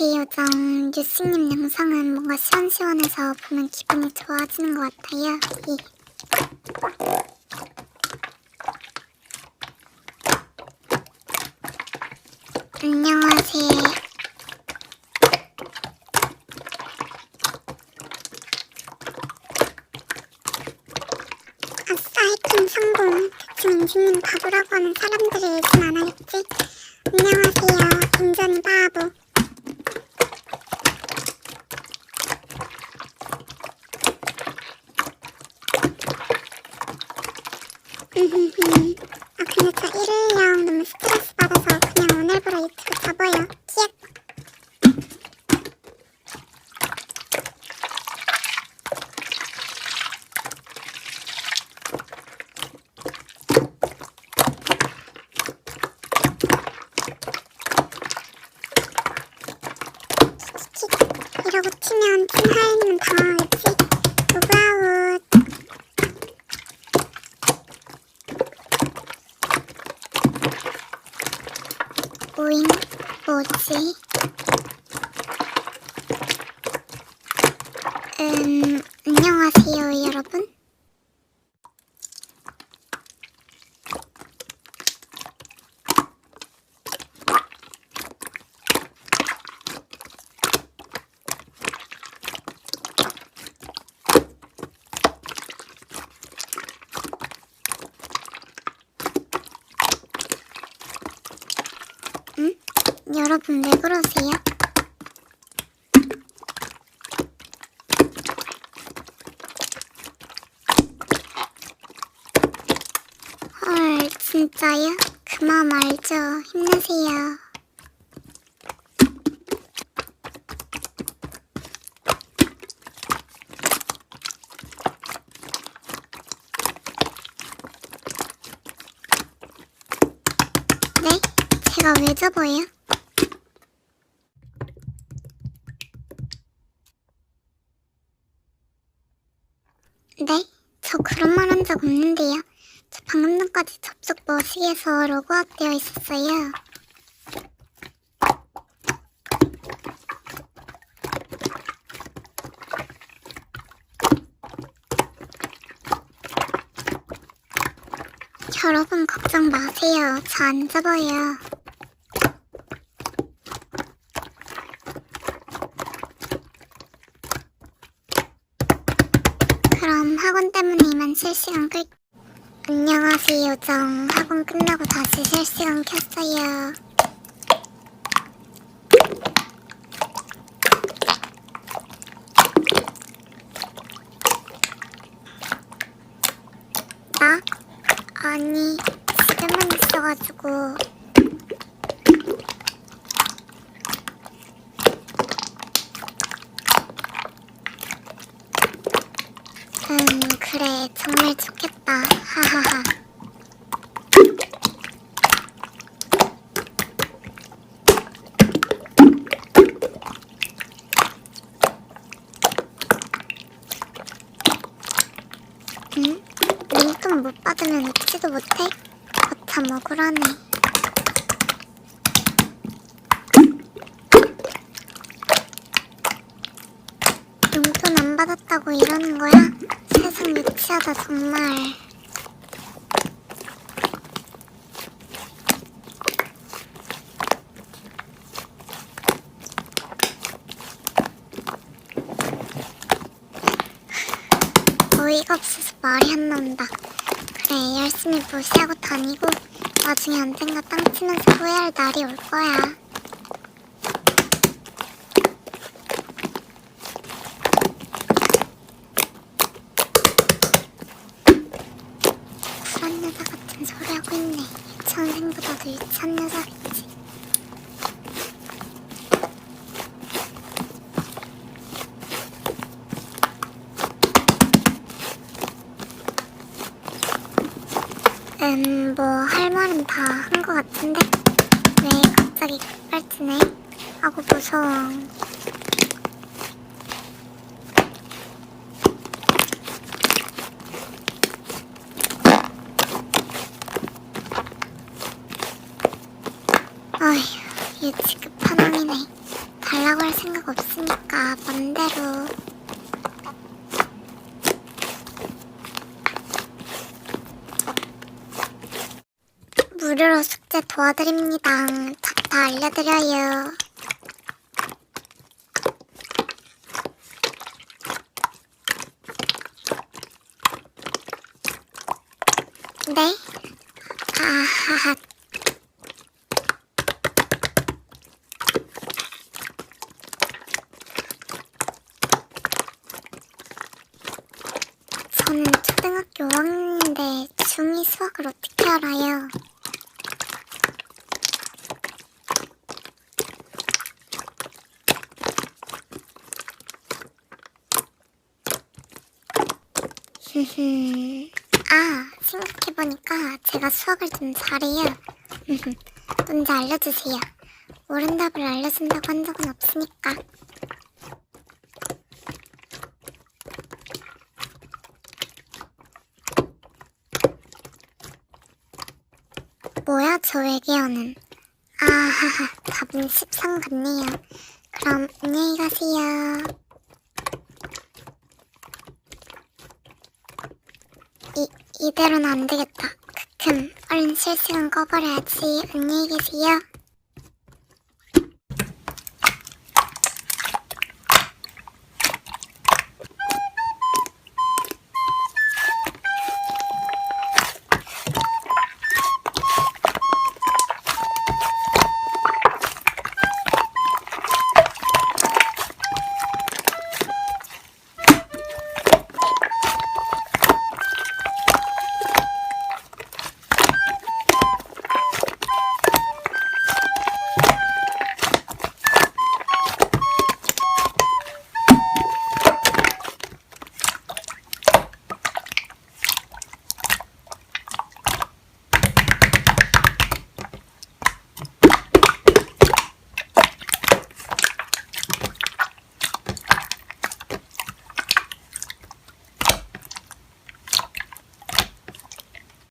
안녕하세요. 유스님 영상은 뭔가 시원시원해서 보면 기분이 좋아지는 것 같아요. 안녕하세요. 아싸, 해킹 성공. 대충 인지님 바보라고 하는 사람들을 예진 안 하겠지? 안녕하세요. 인전이 바보. 근데 저 일요일령 너무 스트레스 받아서 그냥 오늘부로 유튜브 접어요. 키읔. 이러고 치면 팀하연님은 당황하겠지? 로그아웃. 오잉? 뭐지? 안녕하세요 여러분. 여러분 왜 그러세요? 헐, 진짜요? 그 마음 알죠? 힘내세요. 네? 제가 왜 접어요? 네? 저 그런 말 한 적 없는데요. 저 방금 전까지 접속 머시기에서 로그아웃 되어 있었어요. 여러분 걱정 마세요. 저 안 접어요. 그럼 학원 때문에 이만 실시간 끌... 안녕하세요 요정. 학원 끝나고 다시 실시간 켰어요. 나? 아니 집에만 있어가지고. 그래 정말 좋겠다. 하하하. 응? 용돈 못 받으면 웃지도 못해? 거참 억울하네. 용돈 안 받았다고 이러는 거야? 세상 유치하다 정말. 어이가 없어서 말이 안 나온다. 그래 열심히 무시하고 다니고 나중에 언젠가 땅 치면서 후회할 날이 올 거야. 쿨한 여자 같은 소리 하고 있네. 유치원생보다도 유치한 여자겠지. 뭐 할 말은 다 한 것 같은데 왜 갑자기 급발진해? 아고 무서워. 어휴, 유치 끝판왕이네. 달라고 할 생각 없으니까 맘대로. 무료로 숙제 도와드립니다. 다 알려드려요. 네? 아하하. 저는 초등학교 5학년인데 중2 수학을 어떻게 알아요? 생각해보니까 제가 수학을 좀 잘해요. 문제 알려주세요. 옳은 답을 알려준다고 한 적은 없으니까. 뭐야 저 외계어는. 아하하, 답은 13 같네요. 그럼 안녕히 가세요. 이대로는 안 되겠다. 크흠, 얼른 실시간 꺼버려야지. 안녕히 계세요.